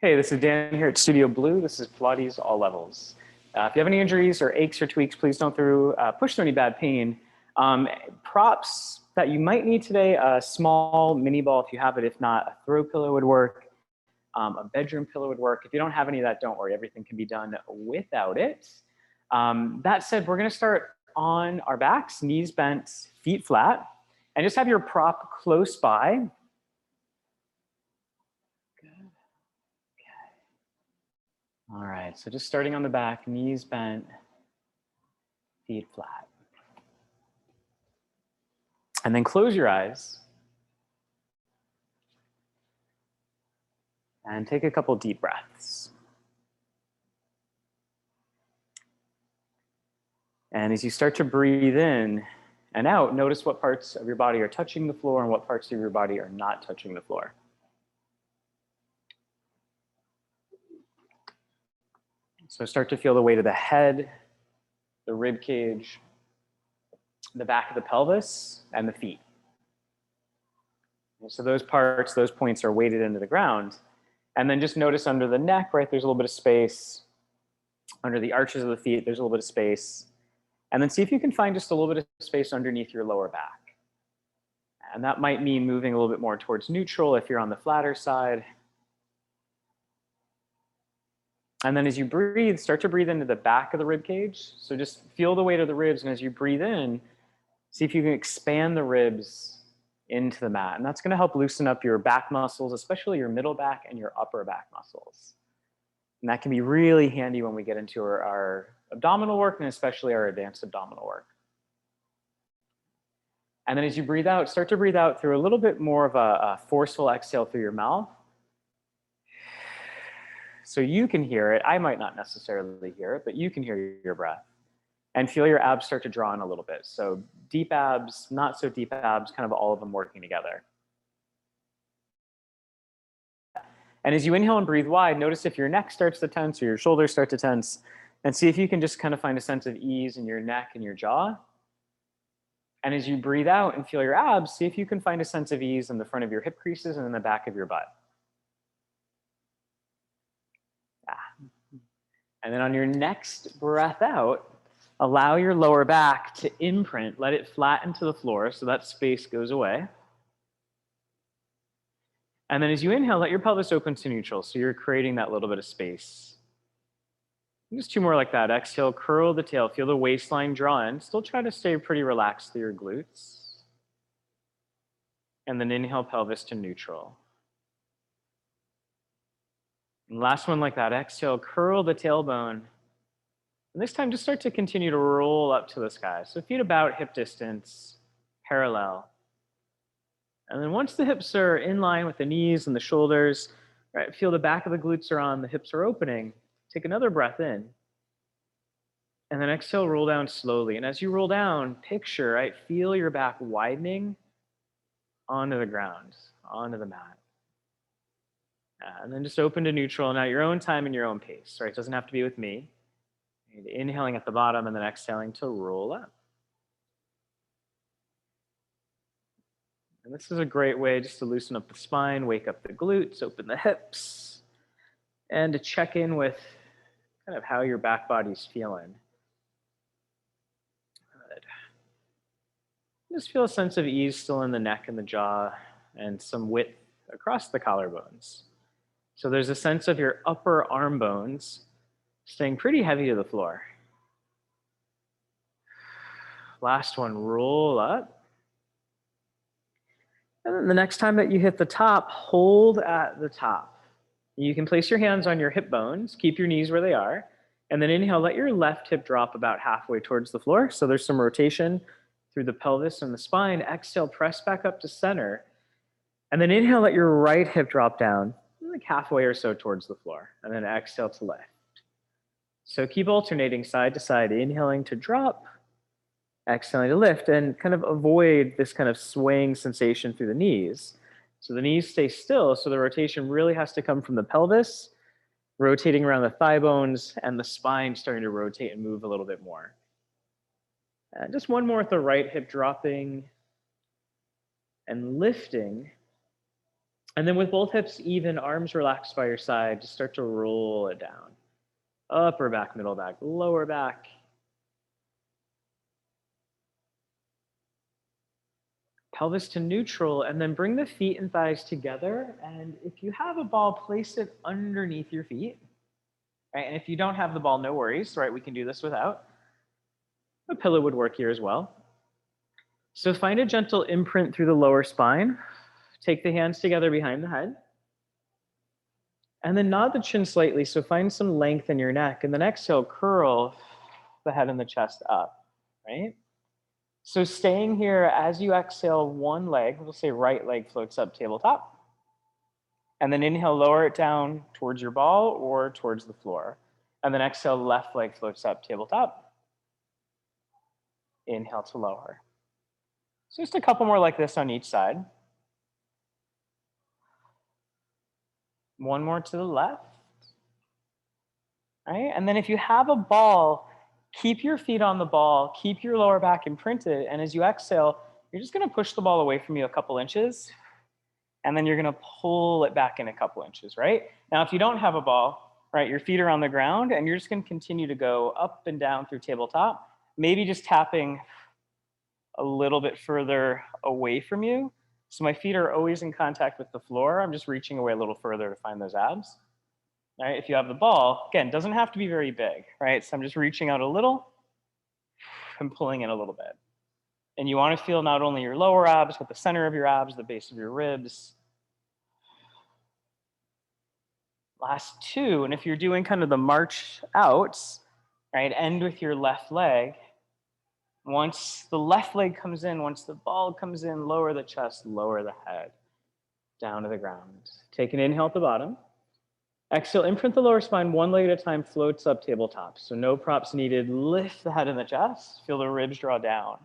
Hey, this is Dan here at Studio Blue. This is Pilates All Levels. If you have any injuries or aches or tweaks, please don't push through any bad pain. Props that you might need today, a small mini ball if you have it. If not, a throw pillow would work. A bedroom pillow would work. If you don't have any of that, don't worry. Everything can be done without it. That said, we're going to start on our backs, knees bent, feet flat, and just have your prop close by. All right, so just starting on the back, knees bent, feet flat. And then close your eyes. And take a couple deep breaths. And as you start to breathe in and out, notice what parts of your body are touching the floor and what parts of your body are not touching the floor. So start to feel the weight of the head, the rib cage, the back of the pelvis, and the feet. So those parts, those points are weighted into the ground. And then just notice under the neck, right, there's a little bit of space. Under the arches of the feet, there's a little bit of space. And then see if you can find just a little bit of space underneath your lower back. And that might mean moving a little bit more towards neutral if you're on the flatter side. And then as you breathe, start to breathe into the back of the rib cage. So just feel the weight of the ribs. And as you breathe in, see if you can expand the ribs into the mat. And that's going to help loosen up your back muscles, especially your middle back and your upper back muscles. And that can be really handy when we get into our abdominal work and especially our advanced abdominal work. And then as you breathe out, start to breathe out through a little bit more of a forceful exhale through your mouth. So you can hear it. I might not necessarily hear it, but you can hear your breath. And feel your abs start to draw in a little bit. So deep abs, not so deep abs, kind of all of them working together. And as you inhale and breathe wide, notice if your neck starts to tense or your shoulders start to tense, and see if you can just kind of find a sense of ease in your neck and your jaw. And as you breathe out and feel your abs, see if you can find a sense of ease in the front of your hip creases and in the back of your butt. And then on your next breath out, allow your lower back to imprint. Let it flatten to the floor so that space goes away. And then as you inhale, let your pelvis open to neutral. So you're creating that little bit of space. And just two more like that. Exhale, curl the tail. Feel the waistline draw in. Still try to stay pretty relaxed through your glutes. And then inhale, pelvis to neutral. And last one like that. Exhale, curl the tailbone. And this time, just start to continue to roll up to the sky. So feet about hip distance, parallel. And then once the hips are in line with the knees and the shoulders, right, feel the back of the glutes are on, the hips are opening. Take another breath in. And then exhale, roll down slowly. And as you roll down, picture, right, feel your back widening onto the ground, onto the mat. And then just open to neutral and at your own time and your own pace, right? It doesn't have to be with me. Inhaling at the bottom and then exhaling to roll up. And this is a great way just to loosen up the spine, wake up the glutes, open the hips, and to check in with kind of how your back body's feeling. Good. Just feel a sense of ease still in the neck and the jaw and some width across the collarbones. So there's a sense of your upper arm bones staying pretty heavy to the floor. Last one, roll up. And then the next time that you hit the top, hold at the top. You can place your hands on your hip bones, keep your knees where they are, and then inhale, let your left hip drop about halfway towards the floor. So there's some rotation through the pelvis and the spine. Exhale, press back up to center. And then inhale, let your right hip drop down, like halfway or so towards the floor. And then exhale to lift. So keep alternating side to side, inhaling to drop, exhaling to lift, and kind of avoid this kind of swaying sensation through the knees. So the knees stay still, so the rotation really has to come from the pelvis, rotating around the thigh bones, and the spine starting to rotate and move a little bit more. Just one more with the right hip dropping and lifting. And then with both hips even, arms relaxed by your side, just start to roll it down. Upper back, middle back, lower back. Pelvis to neutral, and then bring the feet and thighs together. And if you have a ball, place it underneath your feet. Right? And if you don't have the ball, no worries, right? We can do this without. A pillow would work here as well. So find a gentle imprint through the lower spine. Take the hands together behind the head. And then nod the chin slightly, so find some length in your neck. And then exhale, curl the head and the chest up, right? So staying here, as you exhale, one leg, we'll say right leg floats up tabletop. And then inhale, lower it down towards your ball or towards the floor. And then exhale, left leg floats up tabletop. Inhale to lower. So just a couple more like this on each side. One more to the left. Right? And then if you have a ball, keep your feet on the ball, keep your lower back imprinted, and as you exhale, you're just going to push the ball away from you a couple inches, and then you're going to pull it back in a couple inches, right? Now, if you don't have a ball, right, your feet are on the ground, and you're just going to continue to go up and down through tabletop, maybe just tapping a little bit further away from you. So my feet are always in contact with the floor. I'm just reaching away a little further to find those abs. Right? If you have the ball, again, doesn't have to be very big, right? So I'm just reaching out a little and pulling in a little bit. And you want to feel not only your lower abs, but the center of your abs, the base of your ribs. Last two, and if you're doing kind of the march outs, right, end with your left leg. Once the left leg comes in, once the ball comes in, lower the chest, lower the head, down to the ground. Take an inhale at the bottom. Exhale, imprint the lower spine, one leg at a time, floats up tabletop. So no props needed. Lift the head and the chest. Feel the ribs draw down.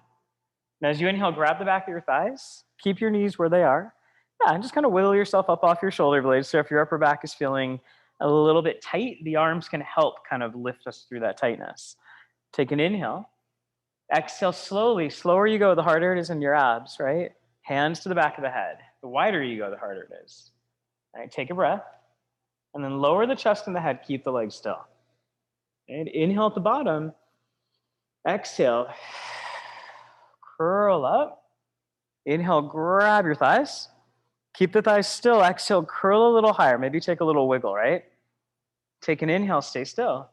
Now as you inhale, grab the back of your thighs. Keep your knees where they are. Yeah, and just kind of wiggle yourself up off your shoulder blades. So if your upper back is feeling a little bit tight, the arms can help kind of lift us through that tightness. Take an inhale. Exhale slowly. Slower you go, the harder it is in your abs, right? Hands to the back of the head. The wider you go, the harder it is. All right, take a breath. And then lower the chest and the head, keep the legs still. And inhale at the bottom. Exhale. Curl up. Inhale, grab your thighs. Keep the thighs still. Exhale, curl a little higher. Maybe take a little wiggle, right? Take an inhale, stay still.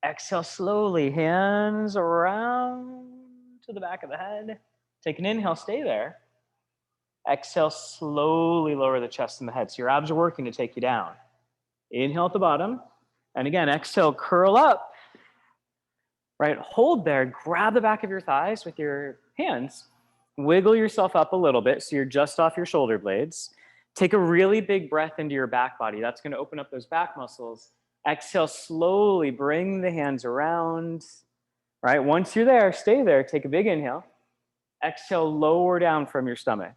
Exhale slowly, hands around to the back of the head. Take an inhale, stay there. Exhale, slowly lower the chest and the head. So your abs are working to take you down. Inhale at the bottom. And again, exhale, curl up. Right, hold there. Grab the back of your thighs with your hands. Wiggle yourself up a little bit so you're just off your shoulder blades. Take a really big breath into your back body. That's going to open up those back muscles. Exhale, slowly bring the hands around. Right, once you're there, stay there. Take a big inhale. Exhale, lower down from your stomach.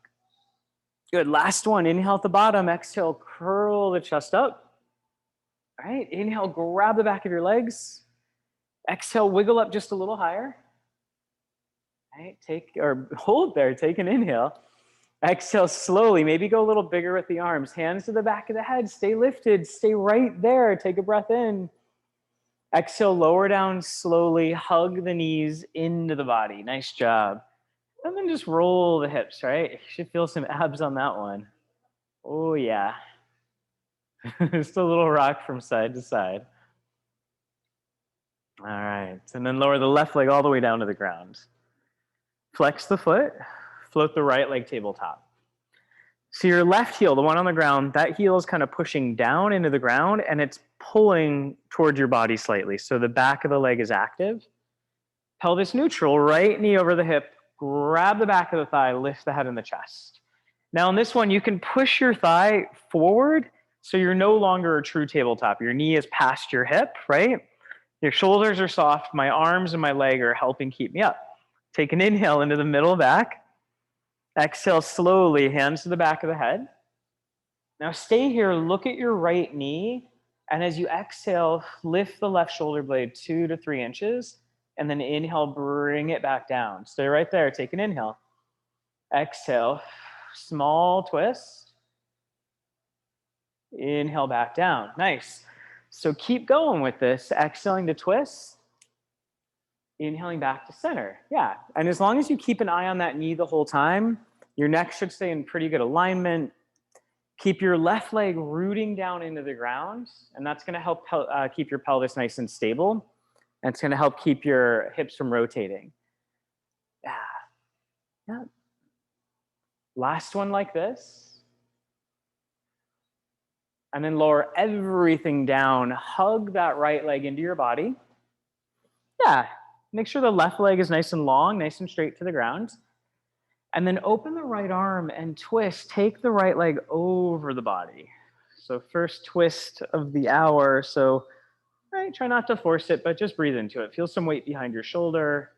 Good, last one. Inhale at the bottom. Exhale, curl the chest up. All right, inhale, grab the back of your legs. Exhale, wiggle up just a little higher. All right, take or hold there, take an inhale. Exhale slowly, maybe go a little bigger with the arms. Hands to the back of the head, stay lifted, stay right there. Take a breath in. Exhale, lower down slowly, hug the knees into the body. Nice job. And then just roll the hips, right? You should feel some abs on that one. Oh yeah. Just a little rock from side to side. All right, and then lower the left leg all the way down to the ground. Flex the foot, float the right leg tabletop. So your left heel, the one on the ground, that heel is kind of pushing down into the ground and it's pulling towards your body slightly. So the back of the leg is active. Pelvis neutral, right knee over the hip, grab the back of the thigh, lift the head and the chest. Now in this one, you can push your thigh forward so you're no longer a true tabletop. Your knee is past your hip, right? Your shoulders are soft. My arms and my leg are helping keep me up. Take an inhale into the middle back. Exhale slowly, hands to the back of the head. Now stay here, look at your right knee, and as you exhale, lift the left shoulder blade 2 to 3 inches, and then inhale, bring it back down. Stay right there, take an inhale. Exhale, small twist. Inhale back down. Nice. So keep going with this, exhaling to twist, inhaling back to center. Yeah. And as long as you keep an eye on that knee the whole time, your neck should stay in pretty good alignment. Keep your left leg rooting down into the ground, and that's going to help keep your pelvis nice and stable. And it's going to help keep your hips from rotating. Yeah. Yeah. Last one like this. And then lower everything down. Hug that right leg into your body. Yeah. Make sure the left leg is nice and long, nice and straight to the ground. And then open the right arm and twist. Take the right leg over the body. So first twist of the hour. So right, try not to force it, but just breathe into it. Feel some weight behind your shoulder.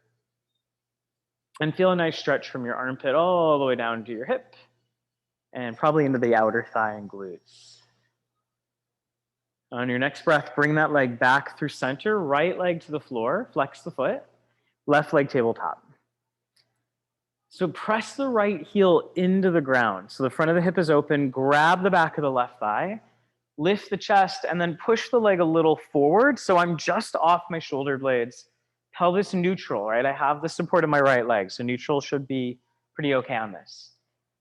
And feel a nice stretch from your armpit all the way down to your hip. And probably into the outer thigh and glutes. On your next breath, bring that leg back through center. Right leg to the floor. Flex the foot. Left leg tabletop. So press the right heel into the ground. So the front of the hip is open. Grab the back of the left thigh. Lift the chest and then push the leg a little forward. So I'm just off my shoulder blades. Pelvis neutral, right? I have the support of my right leg. So neutral should be pretty okay on this.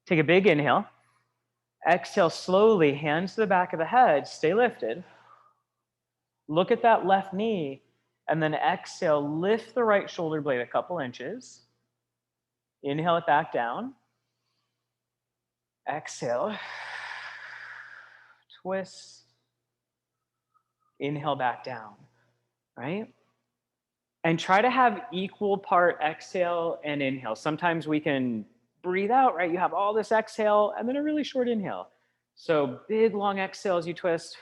Take a big inhale. Exhale slowly, hands to the back of the head. Stay lifted. Look at that left knee. And then exhale, lift the right shoulder blade a couple inches. Inhale it back down. Exhale. Twist. Inhale back down, right? And try to have equal part exhale and inhale. Sometimes we can breathe out, right? You have all this exhale and then a really short inhale. So big, long exhale as you twist.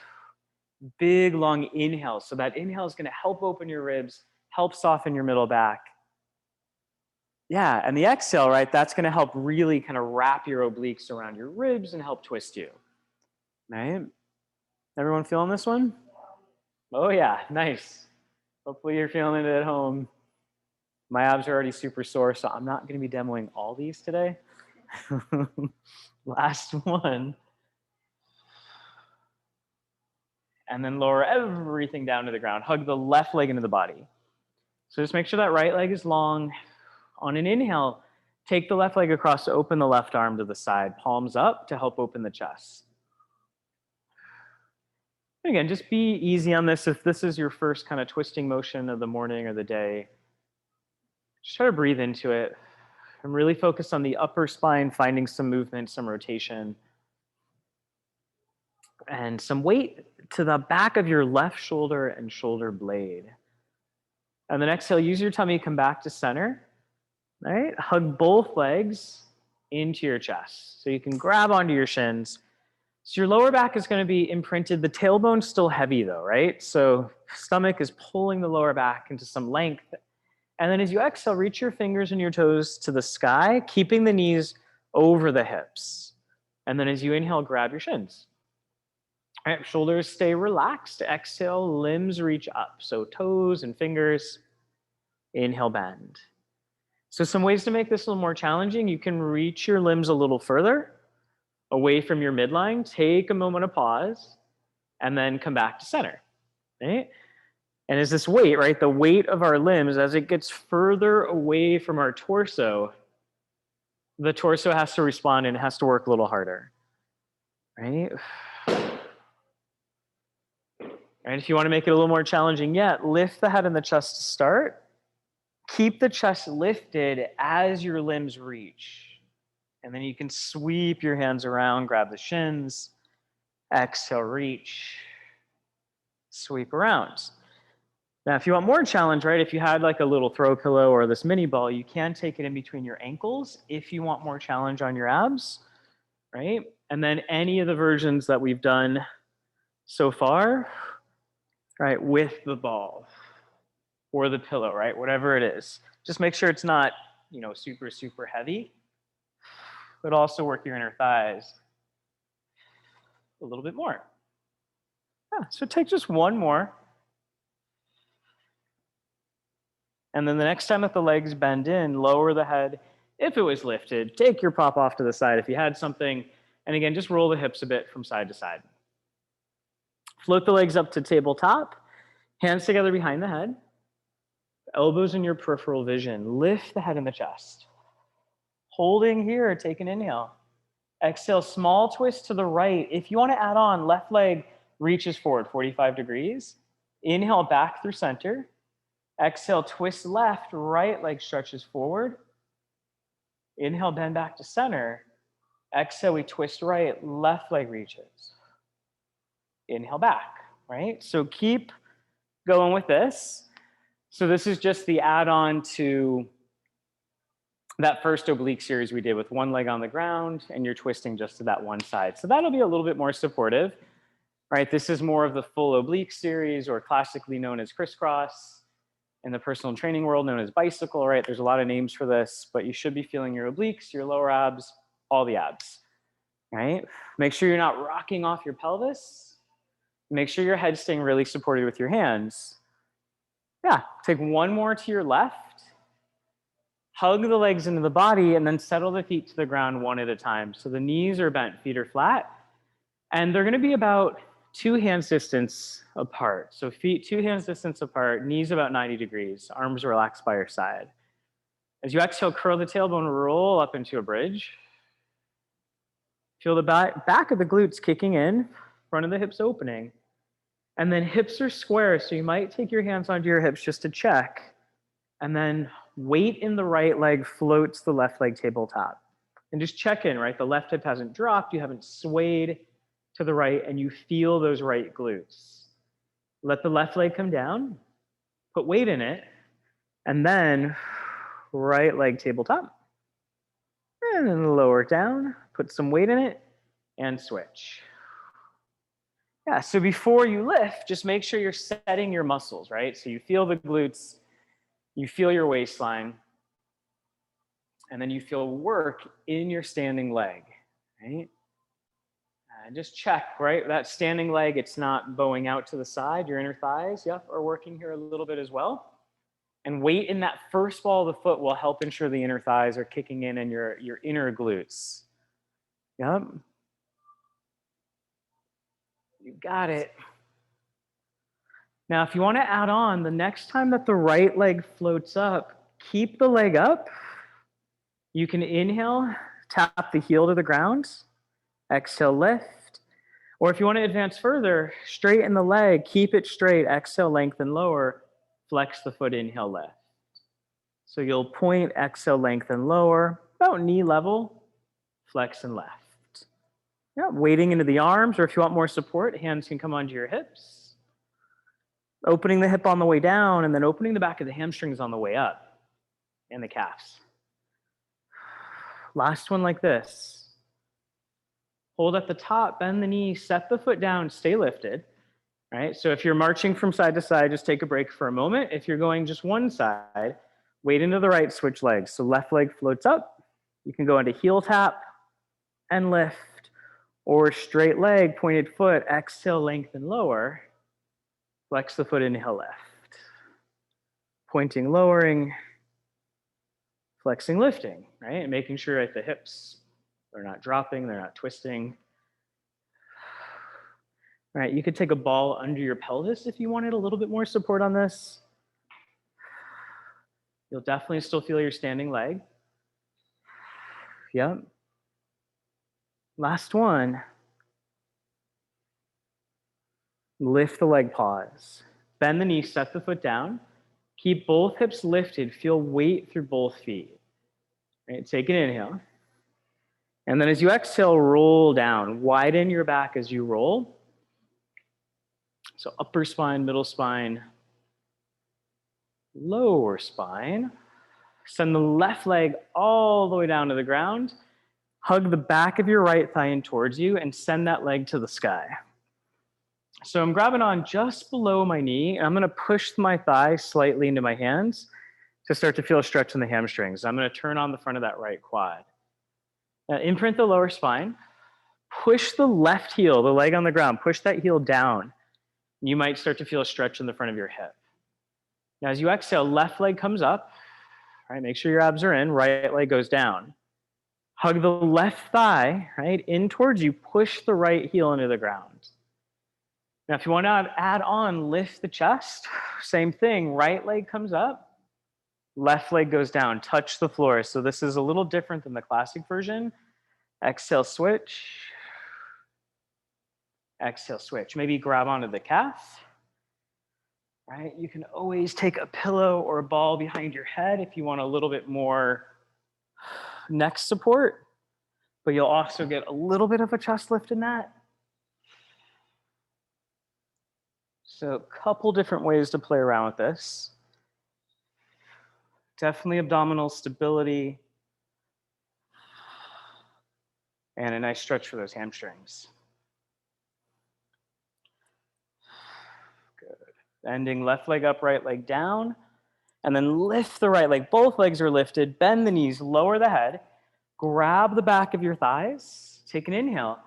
Big, long inhale. So that inhale is going to help open your ribs, help soften your middle back. Yeah, and the exhale, right, that's going to help really kind of wrap your obliques around your ribs and help twist you, right? Everyone feeling this one? Oh yeah, nice. Hopefully you're feeling it at home. My abs are already super sore, so I'm not going to be demoing all these today. Last one. And then lower everything down to the ground. Hug the left leg into the body. So just make sure that right leg is long. On an inhale, take the left leg across to open the left arm to the side, palms up to help open the chest. And again, just be easy on this. If this is your first kind of twisting motion of the morning or the day, just try to breathe into it. I'm really focused on the upper spine, finding some movement, some rotation, and some weight to the back of your left shoulder and shoulder blade. And then exhale, use your tummy, come back to center. All right, hug both legs into your chest. So you can grab onto your shins. So your lower back is going to be imprinted. The tailbone's still heavy though, right? So stomach is pulling the lower back into some length. And then as you exhale, reach your fingers and your toes to the sky, keeping the knees over the hips. And then as you inhale, grab your shins. All right, shoulders stay relaxed. Exhale, limbs reach up. So toes and fingers. Inhale, bend. So some ways to make this a little more challenging. You can reach your limbs a little further away from your midline. Take a moment of pause and then come back to center. Right? And as this weight, right, the weight of our limbs, as it gets further away from our torso, the torso has to respond and it has to work a little harder. Right? And if you want to make it a little more challenging yet, lift the head and the chest to start. Keep the chest lifted as your limbs reach. And then you can sweep your hands around, grab the shins, exhale, reach, sweep around. Now, if you want more challenge, right, if you had like a little throw pillow or this mini ball, you can take it in between your ankles if you want more challenge on your abs, right? And then any of the versions that we've done so far, right, with the ball or the pillow, right, whatever it is. Just make sure it's not, super, super heavy, but also work your inner thighs a little bit more. Yeah, so take just one more. And then the next time that the legs bend in, lower the head. If it was lifted, take your pop off to the side if you had something. And again, just roll the hips a bit from side to side. Float the legs up to tabletop, hands together behind the head, elbows in your peripheral vision. Lift the head and the chest. Holding here, take an inhale. Exhale, small twist to the right. If you want to add on, left leg reaches forward 45 degrees. Inhale back through center. Exhale, twist left, right leg stretches forward. Inhale, bend back to center. Exhale, we twist right, left leg reaches. Inhale back, right? So keep going with this. So this is just the add-on to that first oblique series we did with one leg on the ground and you're twisting just to that one side. So that'll be a little bit more supportive, right? This is more of the full oblique series, or classically known as crisscross. In the personal training world, known as bicycle, right? There's a lot of names for this, but you should be feeling your obliques, your lower abs, all the abs, right? Make sure you're not rocking off your pelvis. Make sure your head's staying really supported with your hands. Yeah, take one more to your left. Hug the legs into the body and then settle the feet to the ground one at a time. So the knees are bent, feet are flat. And they're gonna be about 2 hands distance apart. So feet 2 hands distance apart, knees about 90 degrees, arms relaxed by your side. As you exhale, curl the tailbone, roll up into a bridge. Feel the back of the glutes kicking in, front of the hips opening. And then hips are square, so you might take your hands onto your hips just to check. And then weight in the right leg floats the left leg tabletop. And just check in, right? The left hip hasn't dropped, you haven't swayed to the right, and you feel those right glutes. Let the left leg come down, put weight in it, and then right leg tabletop. And then lower it down, put some weight in it, and switch. Yeah, so before you lift, just make sure you're setting your muscles, right? So you feel the glutes, you feel your waistline, and then you feel work in your standing leg, right? And just check, right? That standing leg, it's not bowing out to the side. Your inner thighs, yep, are working here a little bit as well. And weight in that first ball of the foot will help ensure the inner thighs are kicking in and your inner glutes. Yep. You got it. Now, if you want to add on, the next time that the right leg floats up, keep the leg up. You can inhale, tap the heel to the ground, exhale, lift. Or if you want to advance further, straighten the leg, keep it straight, exhale, lengthen, lower, flex the foot, inhale, lift. So you'll point, exhale, lengthen, lower, about knee level, flex and left. Yeah, weighting into the arms, or if you want more support, hands can come onto your hips. Opening the hip on the way down, and then opening the back of the hamstrings on the way up, and the calves. Last one like this. Hold at the top, bend the knee, set the foot down, stay lifted. Right? So if you're marching from side to side, just take a break for a moment. If you're going just one side, weight into the right, switch legs. So left leg floats up. You can go into heel tap and lift, or straight leg, pointed foot, exhale, lengthen, lower. Flex the foot, inhale, lift. Pointing, lowering, flexing, lifting, right? And making sure that the hips, they're not dropping, they're not twisting. All right, you could take a ball under your pelvis if you wanted a little bit more support on this. You'll definitely still feel your standing leg. Yep. Last one. Lift the leg, pause. Bend the knee, set the foot down. Keep both hips lifted, feel weight through both feet. Right, take an inhale. And then as you exhale, roll down. Widen your back as you roll. So upper spine, middle spine, lower spine. Send the left leg all the way down to the ground. Hug the back of your right thigh in towards you and send that leg to the sky. So I'm grabbing on just below my knee, and I'm gonna push my thigh slightly into my hands to start to feel a stretch in the hamstrings. I'm gonna turn on the front of that right quad. Now imprint the lower spine. Push the left heel, the leg on the ground, push that heel down. You might start to feel a stretch in the front of your hip. Now as you exhale, left leg comes up. Right, make sure your abs are in, right leg goes down. Hug the left thigh, right, in towards you, push the right heel into the ground. Now, if you want to add on, lift the chest. Same thing, right leg comes up, left leg goes down, touch the floor. So this is a little different than the classic version. Exhale, switch. Exhale, switch. Maybe grab onto the calf, right? You can always take a pillow or a ball behind your head if you want a little bit more neck support, but you'll also get a little bit of a chest lift in that. So a couple different ways to play around with this. Definitely abdominal stability and a nice stretch for those hamstrings. Good. Ending left leg up, right leg down, and then lift the right leg. Both legs are lifted. Bend the knees, lower the head, grab the back of your thighs, take an inhale.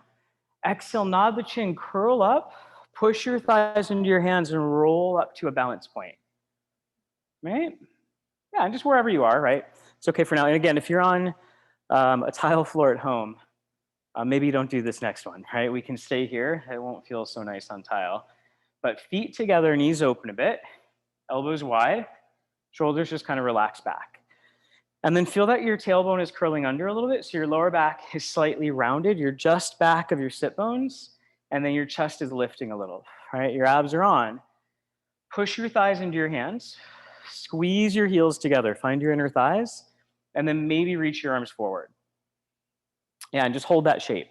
Exhale, nod the chin, curl up, push your thighs into your hands and roll up to a balance point. Right? Yeah, just wherever you are, right? It's okay for now. And again, if you're on a tile floor at home, maybe you don't do this next one, right? We can stay here. It won't feel so nice on tile. But feet together, knees open a bit, elbows wide, shoulders just kind of relax back. And then feel that your tailbone is curling under a little bit, so your lower back is slightly rounded. You're just back of your sit bones, and then your chest is lifting a little, right? Your abs are on. Push your thighs into your hands. Squeeze your heels together. Find your inner thighs, and then maybe reach your arms forward. Yeah, and just hold that shape.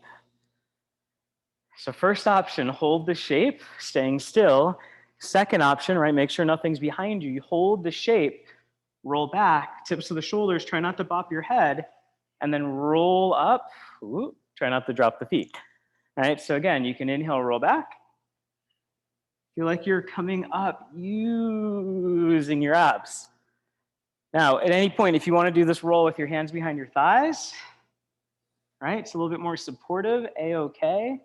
So first option, hold the shape, staying still. Second option, right, make sure nothing's behind you. You hold the shape, roll back, tips of the shoulders, try not to bop your head, and then roll up. Ooh, try not to drop the feet. All right, so again, you can inhale, roll back. Feel like you're coming up using your abs. Now, at any point, if you want to do this roll with your hands behind your thighs, right, it's a little bit more supportive, A-okay.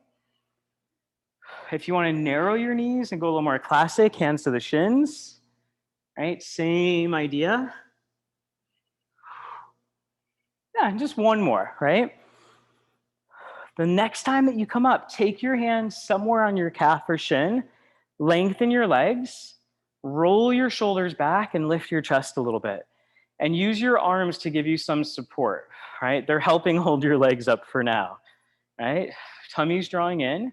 If you want to narrow your knees and go a little more classic, hands to the shins, right, same idea. Yeah, just one more, right? The next time that you come up, take your hands somewhere on your calf or shin, lengthen your legs, roll your shoulders back and lift your chest a little bit. And use your arms to give you some support, right? They're helping hold your legs up for now, right? Tummy's drawing in,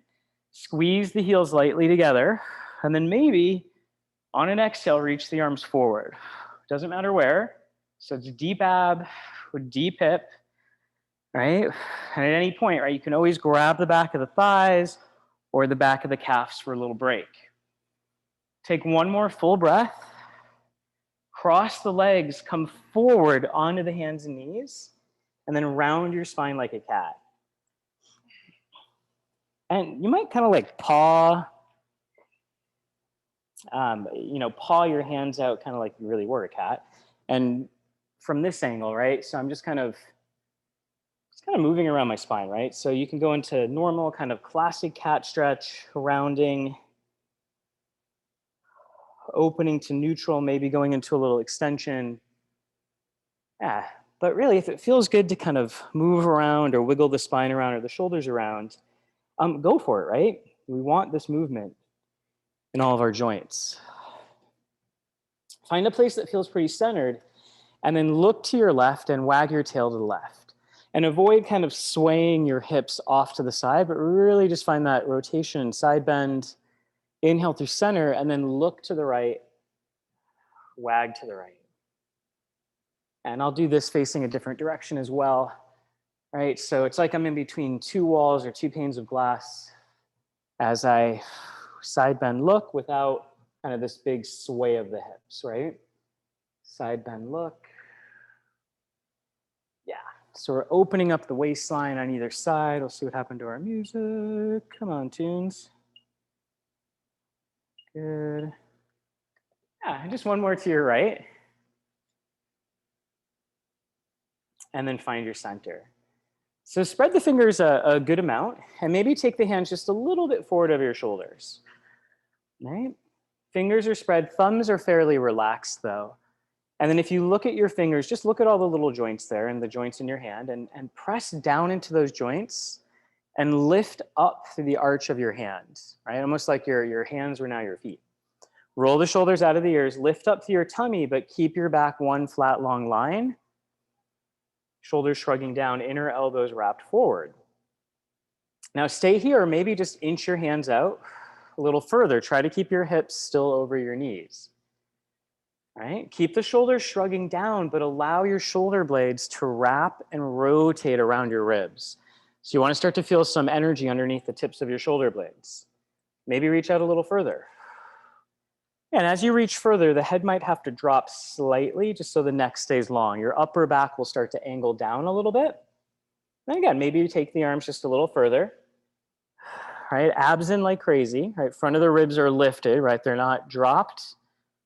squeeze the heels lightly together, and then maybe on an exhale, reach the arms forward. Doesn't matter where. So it's deep ab with deep hip, right? And at any point, right, you can always grab the back of the thighs or the back of the calves for a little break. Take one more full breath. Cross the legs, come forward onto the hands and knees, and then round your spine like a cat. And you might kind of like paw your hands out kind of like you really were a cat. And from this angle, right? So I'm just kind of moving around my spine, right? So you can go into normal kind of classic cat stretch, rounding, opening to neutral, maybe going into a little extension. Yeah, but really if it feels good to kind of move around or wiggle the spine around or the shoulders around, go for it, right? We want this movement in all of our joints. Find a place that feels pretty centered and then look to your left and wag your tail to the left. And avoid kind of swaying your hips off to the side, but really just find that rotation, side bend, inhale through center, and then look to the right, wag to the right. And I'll do this facing a different direction as well, right? So it's like I'm in between two walls or two panes of glass as I side bend look without kind of this big sway of the hips, right? Side bend look. Yeah, so we're opening up the waistline on either side. We'll see what happened to our music. Come on, tunes. Good. Yeah, just one more to your right. And then find your center. So spread the fingers a good amount and maybe take the hands just a little bit forward over your shoulders. Right? Fingers are spread, thumbs are fairly relaxed though. And then if you look at your fingers, just look at all the little joints there and the joints in your hand and press down into those joints and lift up through the arch of your hands, right? Almost like your hands were now your feet. Roll the shoulders out of the ears, lift up to your tummy, but keep your back one flat, long line. Shoulders shrugging down, inner elbows wrapped forward. Now stay here, or maybe just inch your hands out a little further. Try to keep your hips still over your knees. Right? Keep the shoulders shrugging down, but allow your shoulder blades to wrap and rotate around your ribs. So you want to start to feel some energy underneath the tips of your shoulder blades. Maybe reach out a little further. And as you reach further, the head might have to drop slightly just so the neck stays long. Your upper back will start to angle down a little bit. And again, maybe you take the arms just a little further. Right? Abs in like crazy. Right? Front of the ribs are lifted, right? They're not dropped.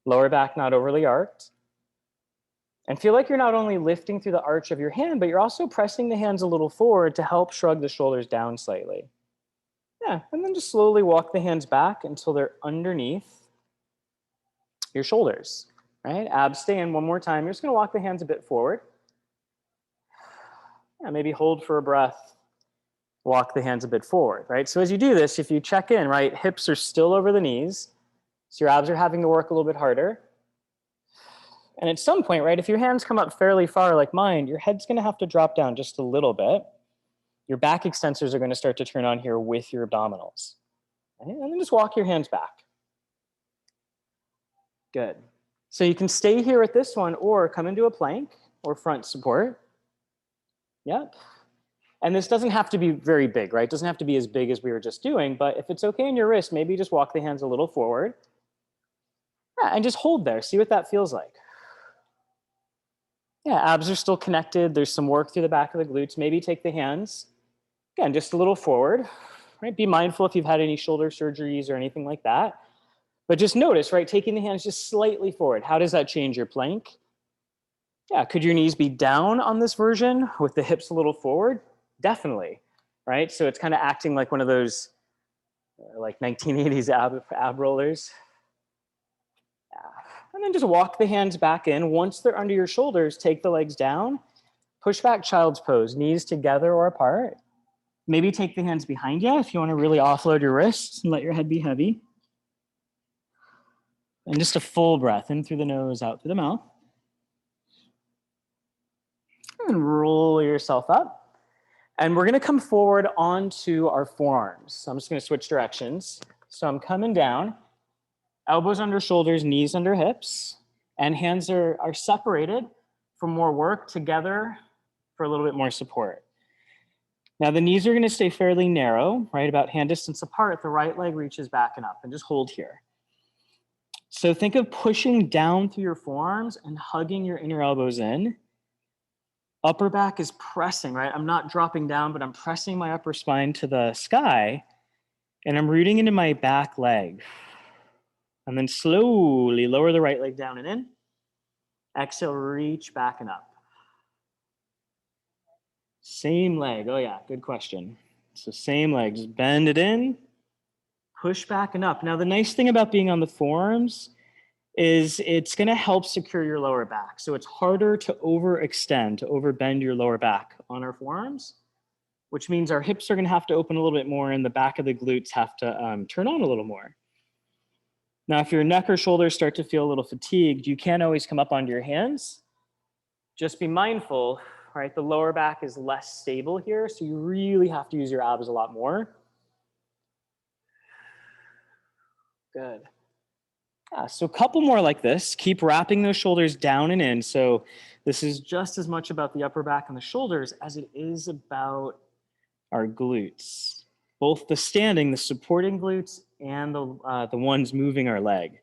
Lower back not overly arched. And feel like you're not only lifting through the arch of your hand, but you're also pressing the hands a little forward to help shrug the shoulders down slightly. Yeah, and then just slowly walk the hands back until they're underneath your shoulders, right? Abs stay in one more time. You're just gonna walk the hands a bit forward. Yeah, maybe hold for a breath, walk the hands a bit forward, right? So as you do this, if you check in, right, hips are still over the knees, so your abs are having to work a little bit harder. And at some point, right, if your hands come up fairly far like mine, your head's gonna have to drop down just a little bit. Your back extensors are gonna start to turn on here with your abdominals. Right? And then just walk your hands back. Good. So you can stay here at this one or come into a plank or front support. Yep. And this doesn't have to be very big, right? It doesn't have to be as big as we were just doing, but if it's okay in your wrist, maybe just walk the hands a little forward. Yeah, and just hold there. See what that feels like. Yeah, abs are still connected. There's some work through the back of the glutes. Maybe take the hands, again, just a little forward. Right? Be mindful if you've had any shoulder surgeries or anything like that. But just notice, right, taking the hands just slightly forward. How does that change your plank? Yeah, could your knees be down on this version with the hips a little forward? Definitely, right? So it's kind of acting like one of those like 1980s ab rollers. Yeah. And then just walk the hands back in. Once they're under your shoulders, take the legs down. Push back child's pose, knees together or apart. Maybe take the hands behind you if you want to really offload your wrists and let your head be heavy. And just a full breath in through the nose, out through the mouth. And roll yourself up. And we're going to come forward onto our forearms. So I'm just going to switch directions. So I'm coming down, elbows under shoulders, knees under hips, and hands are separated for more work, together for a little bit more support. Now the knees are going to stay fairly narrow, right, about hand distance apart. The right leg reaches back and up, and just hold here. So think of pushing down through your forearms and hugging your inner elbows in. Upper back is pressing, right? I'm not dropping down, but I'm pressing my upper spine to the sky, and I'm rooting into my back leg. And then slowly lower the right leg down and in. Exhale, reach back and up. Same leg. Oh yeah, good question. So same leg, just bend it in, push back and up. Now the nice thing about being on the forearms is it's going to help secure your lower back. So it's harder to overextend, to overbend your lower back on our forearms, which means our hips are going to have to open a little bit more and the back of the glutes have to turn on a little more. Now, if your neck or shoulders start to feel a little fatigued, you can't always come up onto your hands. Just be mindful, right? The lower back is less stable here, so you really have to use your abs a lot more. Good. Yeah, so a couple more like this. Keep wrapping those shoulders down and in. So this is just as much about the upper back and the shoulders as it is about our glutes. Both the standing, the supporting glutes, and the ones moving our leg.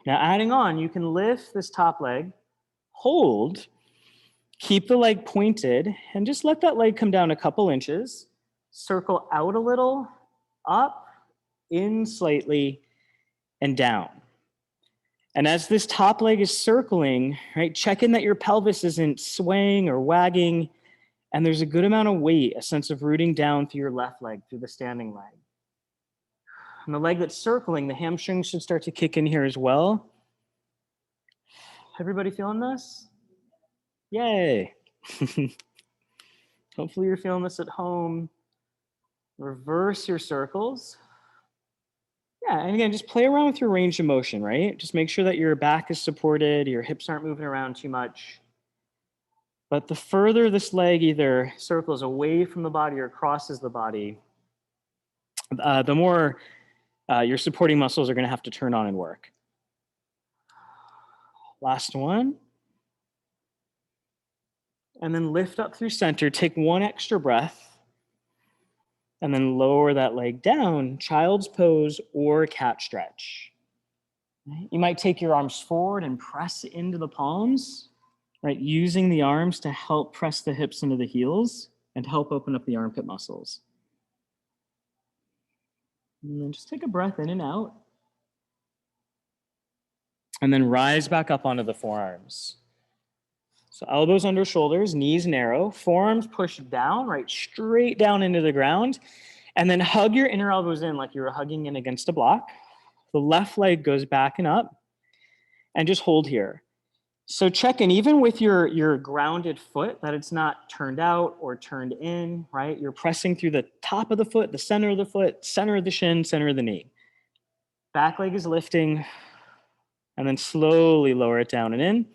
Now adding on, you can lift this top leg, hold, keep the leg pointed, and just let that leg come down a couple inches. Circle out a little, up, in slightly, and down. And as this top leg is circling, right, check in that your pelvis isn't swaying or wagging, and there's a good amount of weight, a sense of rooting down through your left leg, through the standing leg. And the leg that's circling, the hamstrings should start to kick in here as well. Everybody feeling this? Yay. Hopefully you're feeling this at home. Reverse your circles. Yeah, and again, just play around with your range of motion, right? Just make sure that your back is supported, your hips aren't moving around too much. But the further this leg either circles away from the body or crosses the body, the more your supporting muscles are going to have to turn on and work. Last one. And then lift up through center. Take one extra breath. And then lower that leg down, child's pose or cat stretch. You might take your arms forward and press into the palms, right? Using the arms to help press the hips into the heels and help open up the armpit muscles. And then just take a breath in and out. And then rise back up onto the forearms. So elbows under shoulders, knees narrow, forearms pushed down, right? Straight down into the ground. And then hug your inner elbows in like you were hugging in against a block. The left leg goes back and up. And just hold here. So check in, even with your grounded foot, that it's not turned out or turned in, right? You're pressing through the top of the foot, the center of the foot, center of the shin, center of the knee. Back leg is lifting, and then slowly lower it down and in.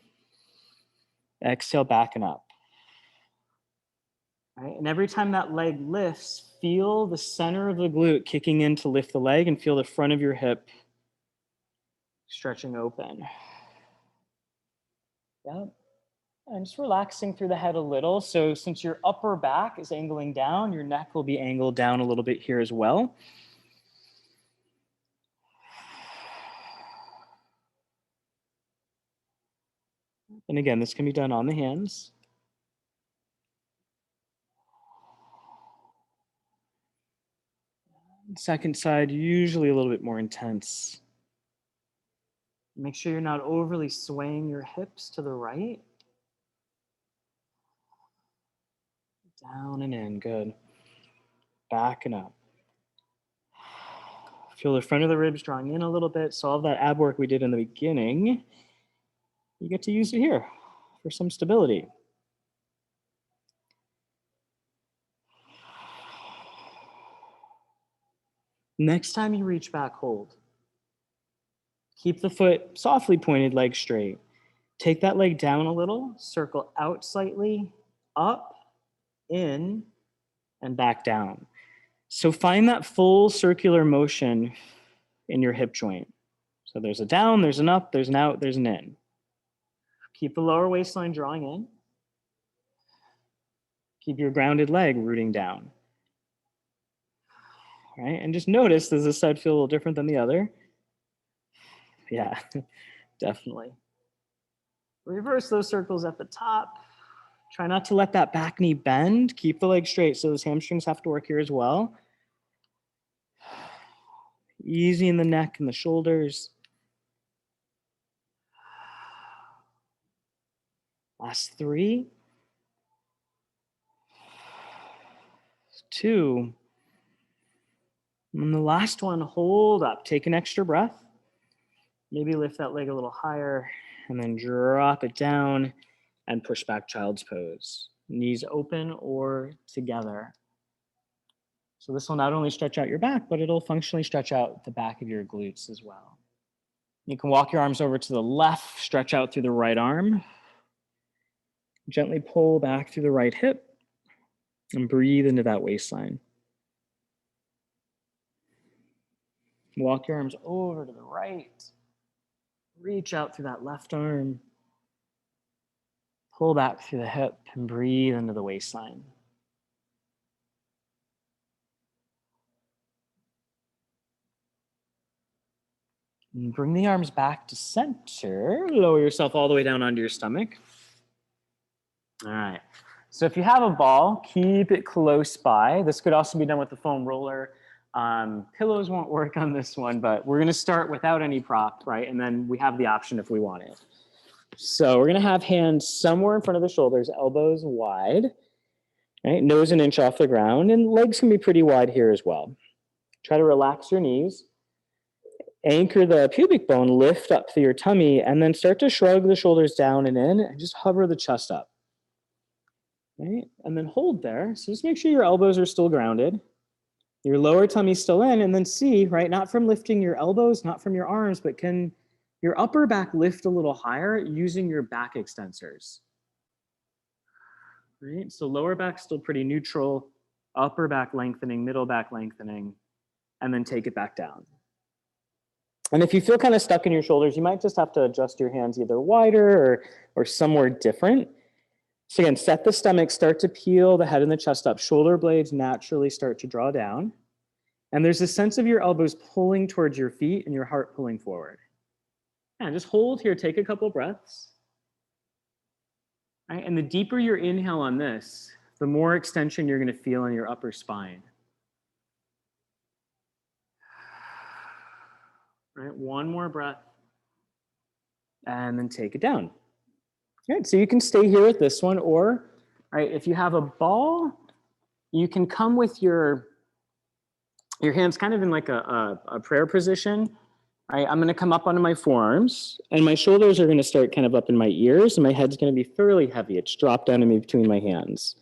Exhale, back and up. Right? And every time that leg lifts, feel the center of the glute kicking in to lift the leg and feel the front of your hip stretching open. Yep. And just relaxing through the head a little. So since your upper back is angling down, your neck will be angled down a little bit here as well. And again, this can be done on the hands. Second side, usually a little bit more intense. Make sure you're not overly swaying your hips to the right. Down and in, good. Back and up. Feel the front of the ribs drawing in a little bit. So all of that ab work we did in the beginning, you get to use it here for some stability. Next time you reach back, hold. Keep the foot softly pointed, leg straight. Take that leg down a little, circle out slightly, up, in, and back down. So find that full circular motion in your hip joint. So there's a down, there's an up, there's an out, there's an in. Keep the lower waistline drawing in. Keep your grounded leg rooting down. All right, and just notice, does this side feel a little different than the other? Yeah, definitely. Reverse those circles at the top. Try not to let that back knee bend. Keep the leg straight, so those hamstrings have to work here as well. Easy in the neck and the shoulders. Last 3, 2, and the last one, hold up. Take an extra breath. Maybe lift that leg a little higher, and then drop it down and push back child's pose. Knees open or together. So this will not only stretch out your back, but it'll functionally stretch out the back of your glutes as well. You can walk your arms over to the left, stretch out through the right arm. Gently pull back through the right hip and breathe into that waistline. Walk your arms over to the right. Reach out through that left arm. Pull back through the hip and breathe into the waistline. And bring the arms back to center. Lower yourself all the way down onto your stomach. All right. So if you have a ball, keep it close by. This could also be done with the foam roller. Pillows won't work on this one, but we're going to start without any prop, right? And then we have the option if we want it. So we're going to have hands somewhere in front of the shoulders, elbows wide, right? Nose an inch off the ground, and legs can be pretty wide here as well. Try to relax your knees. Anchor the pubic bone, lift up through your tummy, and then start to shrug the shoulders down and in, and just hover the chest up. right? And then hold there. So just make sure your elbows are still grounded. Your lower tummy's still in, and then see, right, not from lifting your elbows, not from your arms, but can your upper back lift a little higher using your back extensors, right? So lower back still pretty neutral, upper back lengthening, middle back lengthening, and then take it back down. And if you feel kind of stuck in your shoulders, you might just have to adjust your hands either wider or somewhere different. So again, set the stomach, start to peel the head and the chest up. Shoulder blades naturally start to draw down. And there's a sense of your elbows pulling towards your feet and your heart pulling forward. And just hold here, take a couple breaths. Right? And the deeper your inhale on this, the more extension you're going to feel in your upper spine. Right? One more breath. And then take it down. All right, so you can stay here with this one, or right, if you have a ball, you can come with your hands kind of in like a prayer position. Right, I'm going to come up onto my forearms, and my shoulders are going to start kind of up in my ears, and my head's going to be fairly heavy. It's dropped down to me between my hands.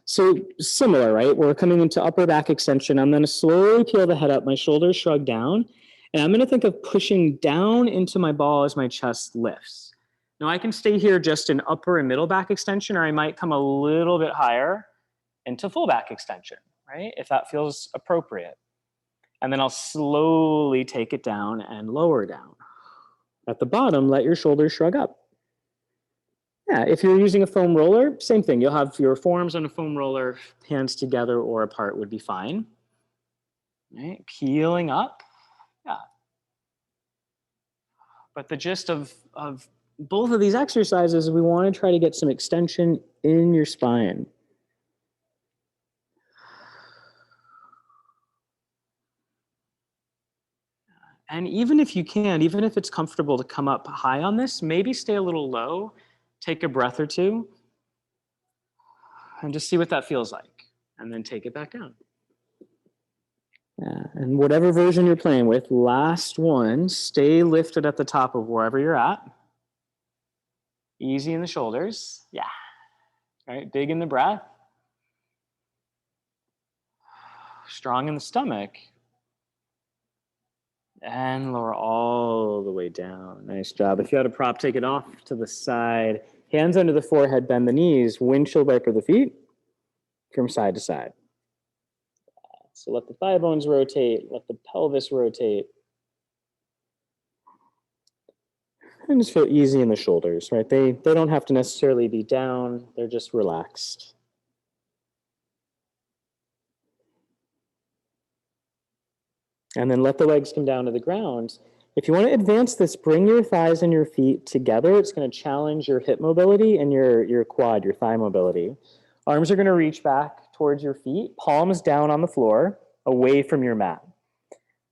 So similar, right? We're coming into upper back extension. I'm going to slowly peel the head up, my shoulders shrug down, and I'm going to think of pushing down into my ball as my chest lifts. Now I can stay here just in upper and middle back extension, or I might come a little bit higher into full back extension, right? If that feels appropriate. And then I'll slowly take it down and lower down. At the bottom, let your shoulders shrug up. Yeah, if you're using a foam roller, same thing. You'll have your forearms on a foam roller, hands together or apart would be fine. Right? Peeling up. Yeah. But the gist of both of these exercises, we want to try to get some extension in your spine. And even if you can, even if it's comfortable to come up high on this, maybe stay a little low, take a breath or two, and just see what that feels like. And then take it back down. Yeah, and whatever version you're playing with, last one, stay lifted at the top of wherever you're at. Easy in the shoulders. Yeah. All right, big in the breath. Strong in the stomach. And lower all the way down. Nice job. If you had a prop, take it off to the side. Hands under the forehead, bend the knees. Windshield wiper the feet from side to side. So let the thigh bones rotate. Let the pelvis rotate. And just feel easy in the shoulders, right? They don't have to necessarily be down. They're just relaxed. And then let the legs come down to the ground. If you want to advance this, bring your thighs and your feet together. It's going to challenge your hip mobility and your quad, your thigh mobility. Arms are going to reach back towards your feet, palms down on the floor, away from your mat.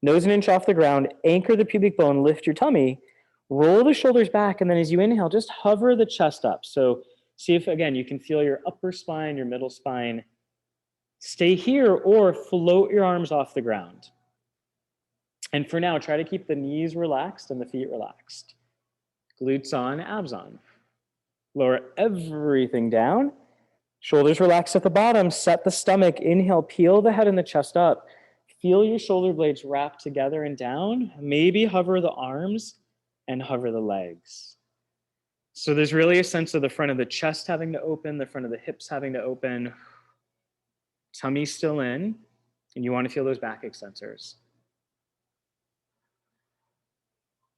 Nose an inch off the ground, anchor the pubic bone, lift your tummy, roll the shoulders back, and then as you inhale, just hover the chest up. So see if, again, you can feel your upper spine, your middle spine. Stay here or float your arms off the ground. And for now, try to keep the knees relaxed and the feet relaxed. Glutes on, abs on. Lower everything down. Shoulders relaxed at the bottom. Set the stomach. Inhale, peel the head and the chest up. Feel your shoulder blades wrap together and down. Maybe hover the arms and hover the legs. So there's really a sense of the front of the chest having to open, the front of the hips having to open. Tummy still in. And you want to feel those back extensors.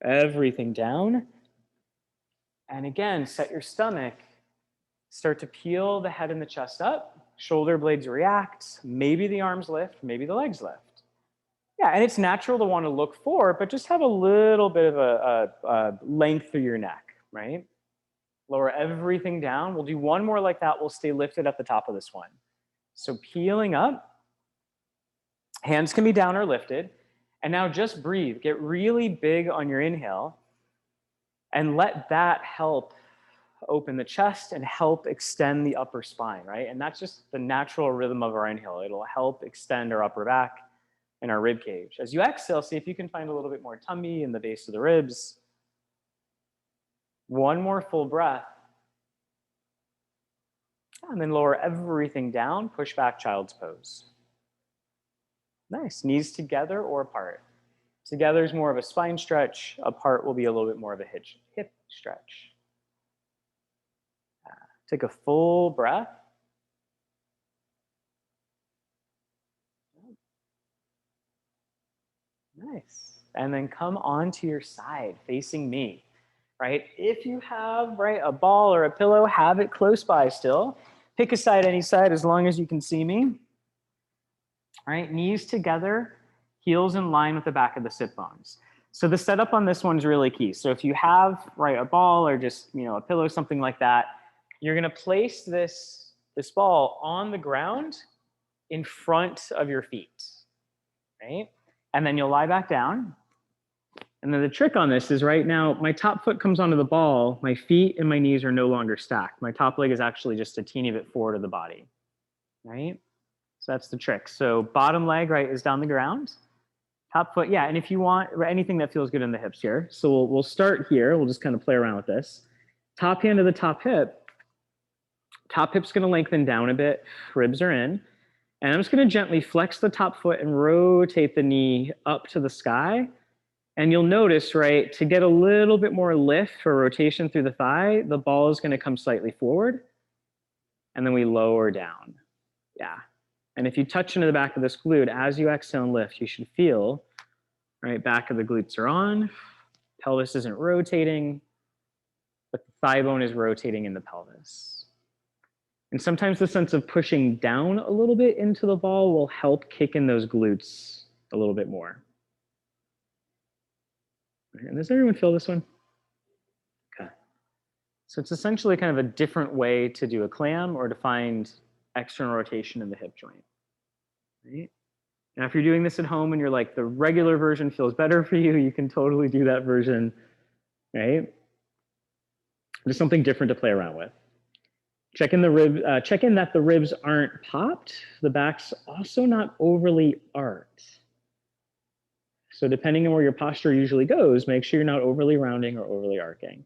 Everything down. And again, set your stomach. Start to peel the head and the chest up. Shoulder blades react. Maybe the arms lift, maybe the legs lift. Yeah, and it's natural to want to look forward, but just have a little bit of a length through your neck, right? Lower everything down. We'll do one more like that. We'll stay lifted at the top of this one. So peeling up. Hands can be down or lifted. And now just breathe. Get really big on your inhale. And let that help open the chest and help extend the upper spine, right? And that's just the natural rhythm of our inhale. It'll help extend our upper back and our rib cage. As you exhale, see if you can find a little bit more tummy in the base of the ribs. One more full breath. And then lower everything down, push back, child's pose. Nice, knees together or apart. Together is more of a spine stretch, apart will be a little bit more of a hip stretch. Take a full breath. Nice. And then come onto your side, facing me, right? If you have, right, a ball or a pillow, have it close by still. Pick a side, any side, as long as you can see me. All right, knees together, heels in line with the back of the sit bones. So the setup on this one's really key. So if you have, right, a ball or just, a pillow, something like that, you're gonna place this ball on the ground in front of your feet, right? And then you'll lie back down. And then the trick on this is right now, my top foot comes onto the ball, my feet and my knees are no longer stacked. My top leg is actually just a teeny bit forward of the body, right? So that's the trick. So bottom leg, right, is down the ground. Top foot, yeah, and if you want anything that feels good in the hips here. So we'll start here. We'll just kind of play around with this. Top hand to the top hip. Top hip's gonna lengthen down a bit. Ribs are in. And I'm just gonna gently flex the top foot and rotate the knee up to the sky. And you'll notice, right, to get a little bit more lift or rotation through the thigh, the ball is gonna come slightly forward. And then we lower down. Yeah. And if you touch into the back of this glute, as you exhale and lift, you should feel, right, back of the glutes are on, pelvis isn't rotating, but the thigh bone is rotating in the pelvis. And sometimes the sense of pushing down a little bit into the ball will help kick in those glutes a little bit more. And does everyone feel this one? Okay. So it's essentially kind of a different way to do a clam or to find external rotation in the hip joint. Right? Now, if you're doing this at home and you're like, the regular version feels better for you, you can totally do that version, right? Just something different to play around with. Check in that the ribs aren't popped. The back's also not overly arched. So depending on where your posture usually goes, make sure you're not overly rounding or overly arcing.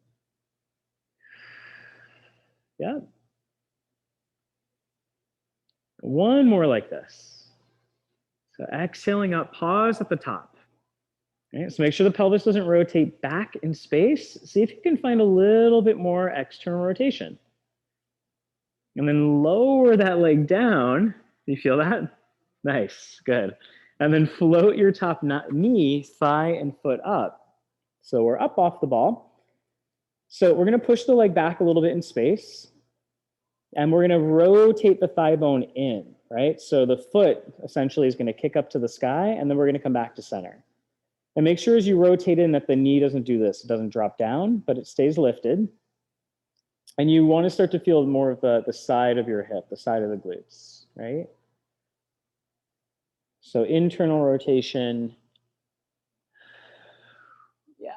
Yeah. One more like this. So exhaling up, pause at the top. Okay, so make sure the pelvis doesn't rotate back in space. See if you can find a little bit more external rotation. And then lower that leg down. You feel that? Nice, good. And then float your top knee, thigh, and foot up. So we're up off the ball. So we're gonna push the leg back a little bit in space. And we're gonna rotate the thigh bone in, right? So the foot essentially is gonna kick up to the sky, and then we're gonna come back to center. And make sure as you rotate in that the knee doesn't do this. It doesn't drop down, but it stays lifted. And you want to start to feel more of the side of your hip, the side of the glutes, right? So internal rotation. Yeah.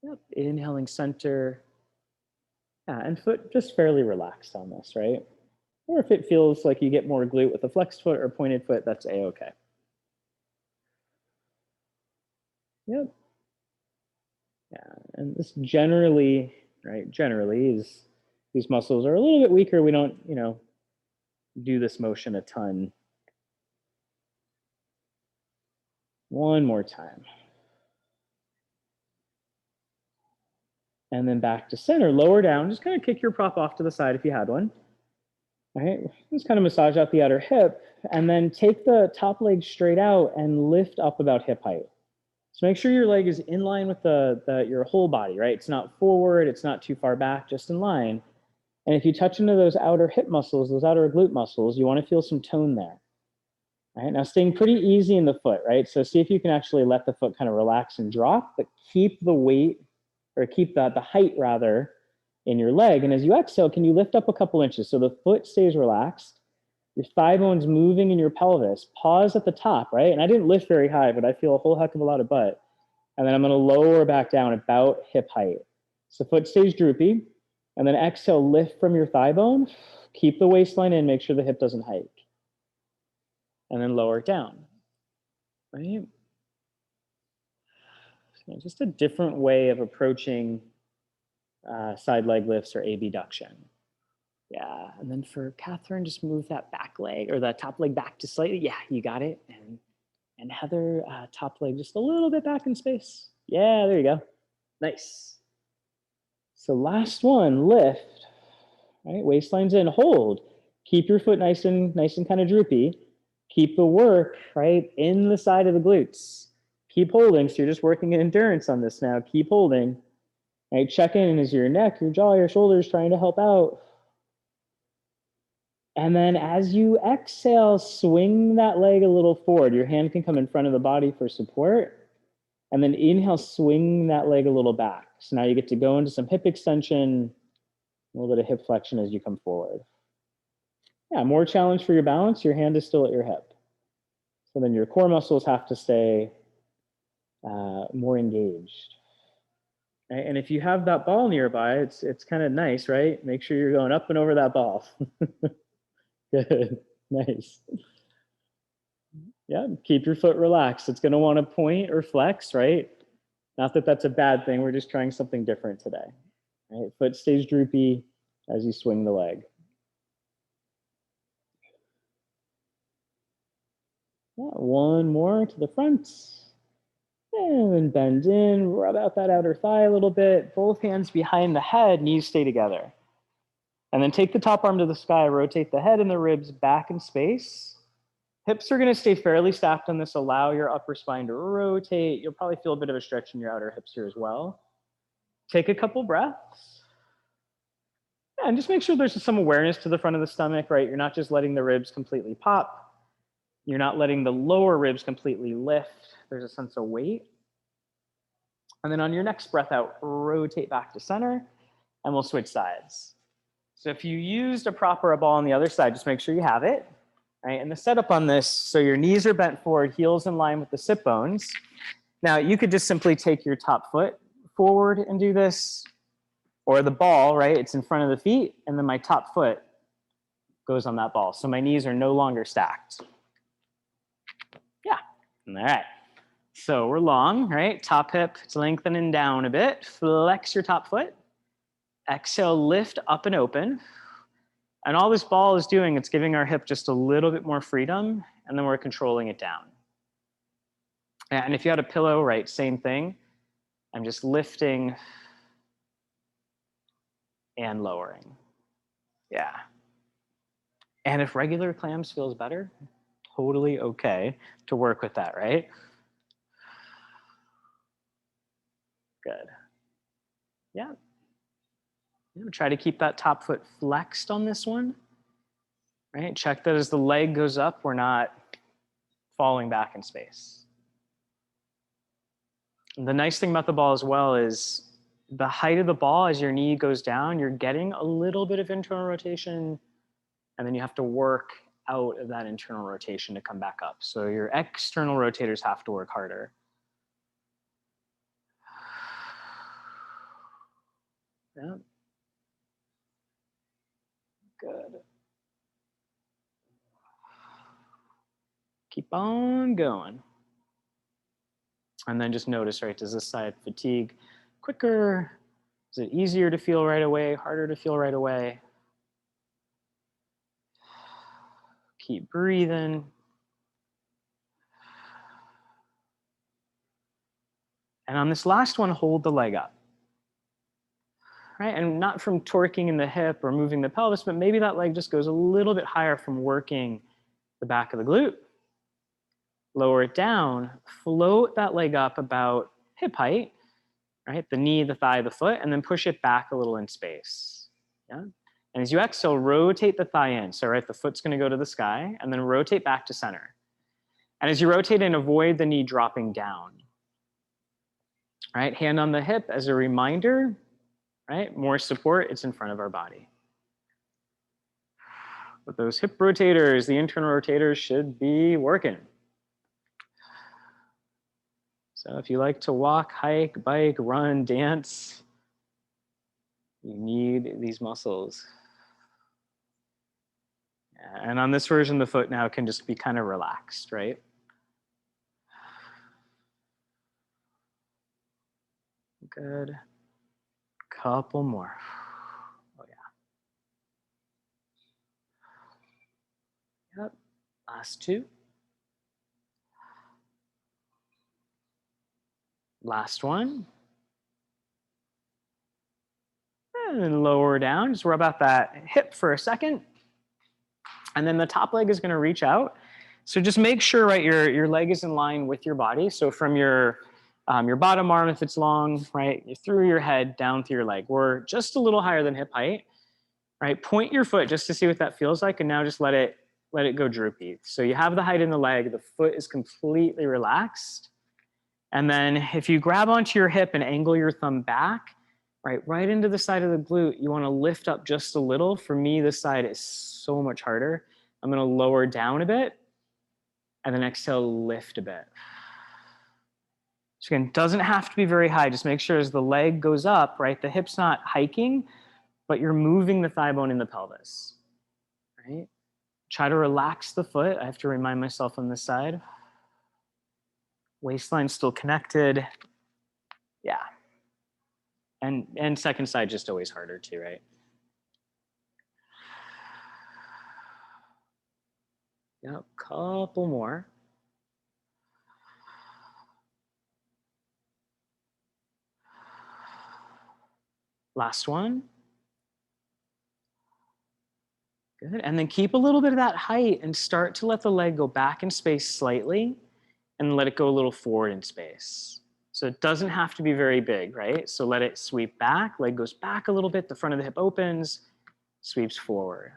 Yep. Inhaling center. Yeah, and foot just fairly relaxed on this, right? Or if it feels like you get more glute with a flexed foot or pointed foot, that's A-okay. Yep. Yeah, and this generally, right, is these muscles are a little bit weaker. We don't, do this motion a ton. One more time. And then back to center, lower down. Just kind of kick your prop off to the side if you had one. All right, just kind of massage out the outer hip, and then take the top leg straight out and lift up about hip height. So make sure your leg is in line with your whole body, right? It's not forward, it's not too far back, just in line. And if you touch into those outer hip muscles, those outer glute muscles, you want to feel some tone there. All right, now staying pretty easy in the foot, right? So see if you can actually let the foot kind of relax and drop, but keep the weight, or keep the height rather, in your leg. And as you exhale, can you lift up a couple inches so the foot stays relaxed? Your thigh bone's moving in your pelvis. Pause at the top, right? And I didn't lift very high, but I feel a whole heck of a lot of butt. And then I'm gonna lower back down about hip height. So foot stays droopy. And then exhale, lift from your thigh bone. Keep the waistline in, make sure the hip doesn't hike. And then lower it down, right? So just a different way of approaching side leg lifts or abduction. Yeah, and then for Catherine, just move that back leg or that top leg back to slightly. Yeah, you got it. And Heather, top leg just a little bit back in space. Yeah, there you go. Nice. So last one, lift. Right, waistline's in, hold. Keep your foot nice and kind of droopy. Keep the work right in the side of the glutes. Keep holding. So you're just working in endurance on this now. Keep holding. Right, check in. Is your neck, your jaw, your shoulders trying to help out? And then as you exhale, swing that leg a little forward. Your hand can come in front of the body for support. And then inhale, swing that leg a little back. So now you get to go into some hip extension, a little bit of hip flexion as you come forward. Yeah, more challenge for your balance. Your hand is still at your hip. So then your core muscles have to stay more engaged. Right? And if you have that ball nearby, it's kind of nice, right? Make sure you're going up and over that ball. Good, nice. Yeah, keep your foot relaxed. It's going to want to point or flex, right? Not that that's a bad thing. We're just trying something different today. Right? Foot stays droopy as you swing the leg. Yeah, one more to the front. And bend in, rub out that outer thigh a little bit. Both hands behind the head, knees stay together. And then take the top arm to the sky, rotate the head and the ribs back in space. Hips are going to stay fairly stacked on this. Allow your upper spine to rotate. You'll probably feel a bit of a stretch in your outer hips here as well. Take a couple breaths. Yeah, and just make sure there's some awareness to the front of the stomach, right? You're not just letting the ribs completely pop. You're not letting the lower ribs completely lift. There's a sense of weight. And then on your next breath out, rotate back to center, and we'll switch sides. So if you used a prop or a ball on the other side, just make sure you have it. Right? And the setup on this, so your knees are bent forward, heels in line with the sit bones. Now you could just simply take your top foot forward and do this, or the ball, right? It's in front of the feet, and then my top foot goes on that ball. So my knees are no longer stacked. Yeah, all right. So we're long, right? Top hip, it's lengthening down a bit. Flex your top foot. Exhale, lift up and open. And all this ball is doing, it's giving our hip just a little bit more freedom, and then we're controlling it down. And if you had a pillow, right, same thing. I'm just lifting and lowering. Yeah. And if regular clams feels better, totally okay to work with that, right? Good. Yeah. Try to keep that top foot flexed on this one, right? Check that as the leg goes up, we're not falling back in space. And the nice thing about the ball as well is the height of the ball as your knee goes down, you're getting a little bit of internal rotation, and then you have to work out of that internal rotation to come back up. So your external rotators have to work harder. Yeah. Good. Keep on going. And then just notice, right, does this side fatigue quicker? Is it easier to feel right away, harder to feel right away? Keep breathing. And on this last one, hold the leg up. Right? And not from torquing in the hip or moving the pelvis, but maybe that leg just goes a little bit higher from working the back of the glute. Lower it down, float that leg up about hip height, right? The knee, the thigh, the foot, and then push it back a little in space. Yeah. And as you exhale, rotate the thigh in. So, right, the foot's going to go to the sky, and then rotate back to center. And as you rotate in, avoid the knee dropping down. Right, hand on the hip as a reminder, right? More support, it's in front of our body. But those hip rotators, the internal rotators should be working. So if you like to walk, hike, bike, run, dance, you need these muscles. And on this version, the foot now can just be kind of relaxed, right? Good. Couple more. Oh, yeah. Last two. Last one. And then lower down, just rub out that hip for a second. And then the top leg is gonna reach out. So just make sure, right, your leg is in line with your body. So from your bottom arm, if it's long, right, through your head, down through your leg. We're just a little higher than hip height, right? Point your foot just to see what that feels like, and now just let it go droopy. So you have the height in the leg, the foot is completely relaxed. And then if you grab onto your hip and angle your thumb back, right into the side of the glute, you wanna lift up just a little. For me, this side is so much harder. I'm gonna lower down a bit, and then exhale, lift a bit. So again, doesn't have to be very high. Just make sure as the leg goes up, right, the hip's not hiking, but you're moving the thigh bone in the pelvis, right? Try to relax the foot. I have to remind myself on this side. Waistline still connected. Yeah. And second side just always harder too, right? Yep, couple more. Last one. Good. And then keep a little bit of that height and start to let the leg go back in space slightly and let it go a little forward in space. So it doesn't have to be very big, right? So let it sweep back, leg goes back a little bit, the front of the hip opens, sweeps forward.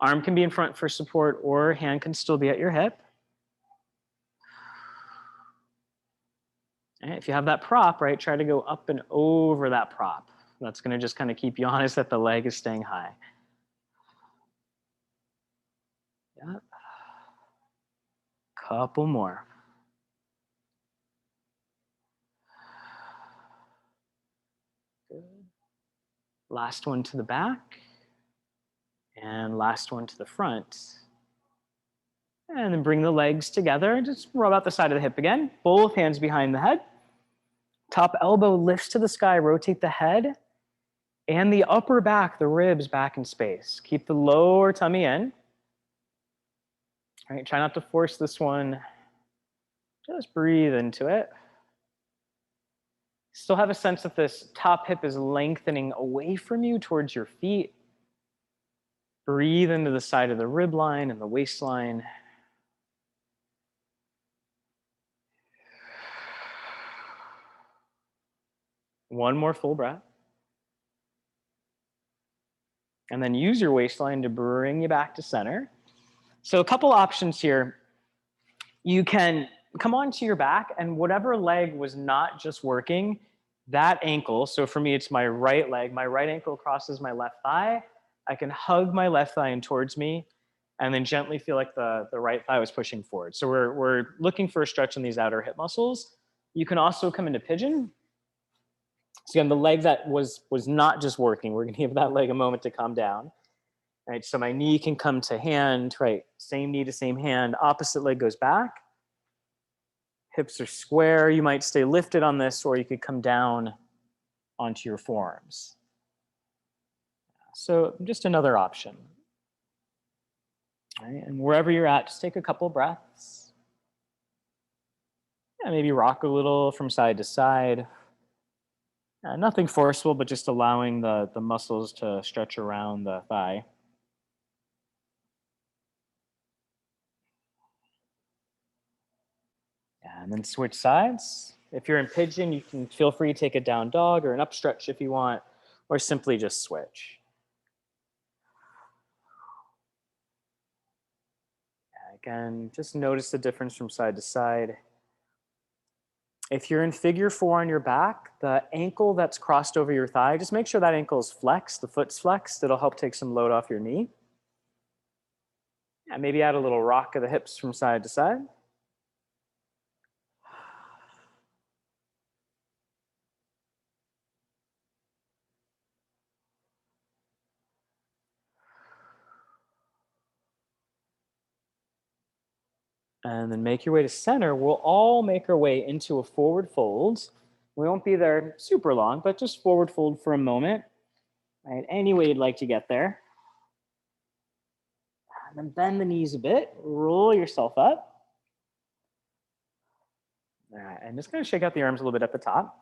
Arm can be in front for support or hand can still be at your hip. And if you have that prop, right, try to go up and over that prop. That's gonna just kind of keep you honest that the leg is staying high. Yep. Couple more. Good. Last one to the back. And last one to the front. And then bring the legs together. Just rub out the side of the hip again. Both hands behind the head. Top elbow lifts to the sky, rotate the head. And the upper back, the ribs back in space. Keep the lower tummy in. All right, try not to force this one. Just breathe into it. Still have a sense that this top hip is lengthening away from you towards your feet. Breathe into the side of the rib line and the waistline. One more full breath. And then use your waistline to bring you back to center. So a couple options here. You can come onto your back and whatever leg was not just working, that ankle, so for me it's my right leg, my right ankle crosses my left thigh. I can hug my left thigh in towards me and then gently feel like the right thigh was pushing forward. So we're looking for a stretch in these outer hip muscles. You can also come into pigeon. So again, the leg that was not just working, we're gonna give that leg a moment to calm down. Right, so my knee can come to hand, right? Same knee to same hand, opposite leg goes back. Hips are square, you might stay lifted on this or you could come down onto your forearms. So just another option. Right, and wherever you're at, just take a couple breaths. Yeah, maybe rock a little from side to side. Nothing forceful, but just allowing the muscles to stretch around the thigh. And then switch sides. If you're in pigeon, you can feel free to take a down dog or an up stretch if you want, or simply just switch. Again, just notice the difference from side to side. If you're in figure 4 on your back, the ankle that's crossed over your thigh, just make sure that ankle is flexed, the foot's flexed. It'll help take some load off your knee. And maybe add a little rock of the hips from side to side. And then make your way to center. We'll all make our way into a forward fold. We won't be there super long, but just forward fold for a moment. Right, any way you'd like to get there. And then bend the knees a bit, roll yourself up. And just kind of shake out the arms a little bit at the top.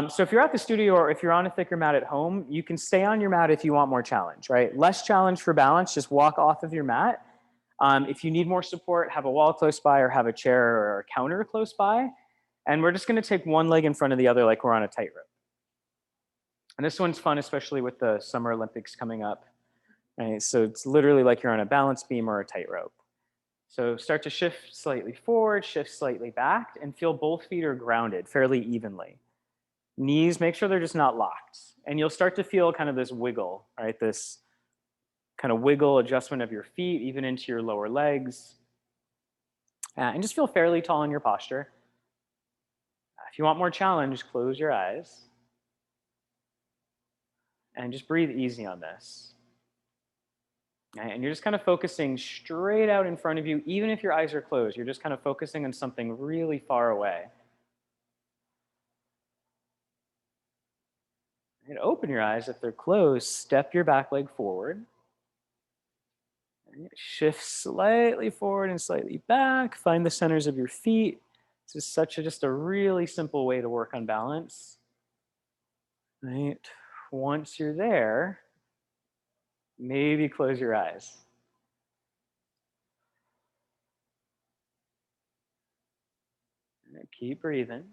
So if you're at the studio or if you're on a thicker mat at home, you can stay on your mat if you want more challenge, right? Less challenge for balance, just walk off of your mat. If you need more support, have a wall close by or have a chair or a counter close by. And we're just gonna take one leg in front of the other like we're on a tightrope. And this one's fun, especially with the Summer Olympics coming up. Right? So it's literally like you're on a balance beam or a tightrope. So start to shift slightly forward, shift slightly back, and feel both feet are grounded fairly evenly. Knees, make sure they're just not locked. And you'll start to feel kind of this wiggle, right? This kind of wiggle adjustment of your feet, even into your lower legs. And just feel fairly tall in your posture. If you want more challenge, close your eyes. And just breathe easy on this. And you're just kind of focusing straight out in front of you, even if your eyes are closed. You're just kind of focusing on something really far away. And open your eyes. If they're closed, step your back leg forward. Shift slightly forward and slightly back. Find the centers of your feet. This is just a really simple way to work on balance. Right? Once you're there, maybe close your eyes. Keep breathing.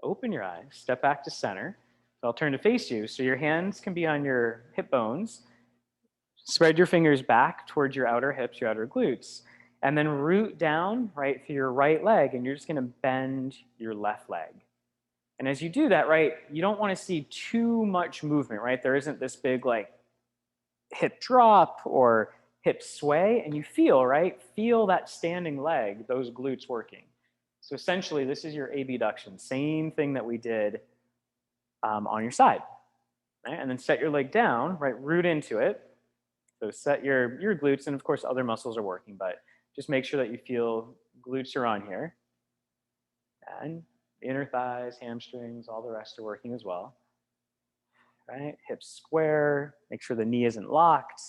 Open your eyes, step back to center. So I'll turn to face you. So your hands can be on your hip bones. Spread your fingers back towards your outer hips, your outer glutes. And then root down right through your right leg, and you're just gonna bend your left leg. And as you do that, right, you don't wanna see too much movement, right? There isn't this big like hip drop or hip sway, and you feel, right? Feel that standing leg, those glutes working. So essentially, this is your abduction, same thing that we did on your side. Right? And then set your leg down, right? Root into it. So set your glutes, and of course other muscles are working, but just make sure that you feel glutes are on here. And inner thighs, hamstrings, all the rest are working as well. Right? Hips square, make sure the knee isn't locked.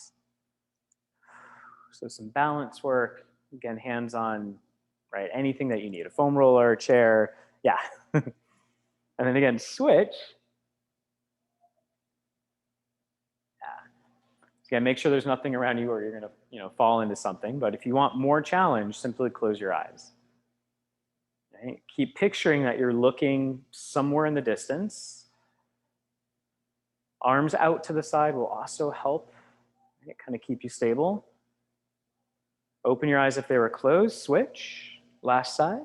So some balance work. Again, hands on, right? Anything that you need, a foam roller, a chair, yeah. And then again, switch. Again, make sure there's nothing around you or you're gonna fall into something. But if you want more challenge, simply close your eyes. Right? Keep picturing that you're looking somewhere in the distance. Arms out to the side will also help, right? Kind of keep you stable. Open your eyes if they were closed, switch, last side.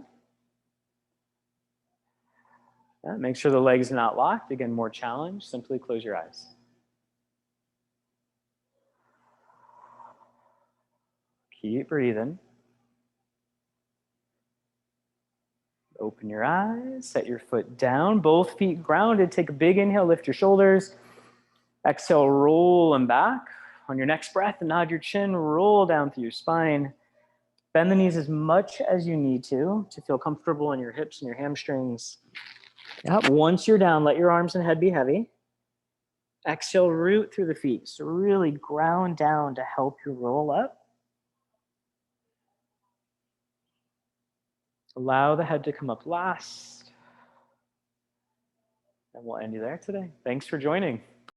Yeah, make sure the leg's not locked. Again, more challenge, simply close your eyes. Keep breathing. Open your eyes, set your foot down, both feet grounded. Take a big inhale, lift your shoulders. Exhale, roll them back. On your next breath, nod your chin, roll down through your spine. Bend the knees as much as you need to feel comfortable in your hips and your hamstrings. Yep. Once you're down, let your arms and head be heavy. Exhale, root through the feet. So really ground down to help you roll up. Allow the head to come up last. And we'll end you there today. Thanks for joining.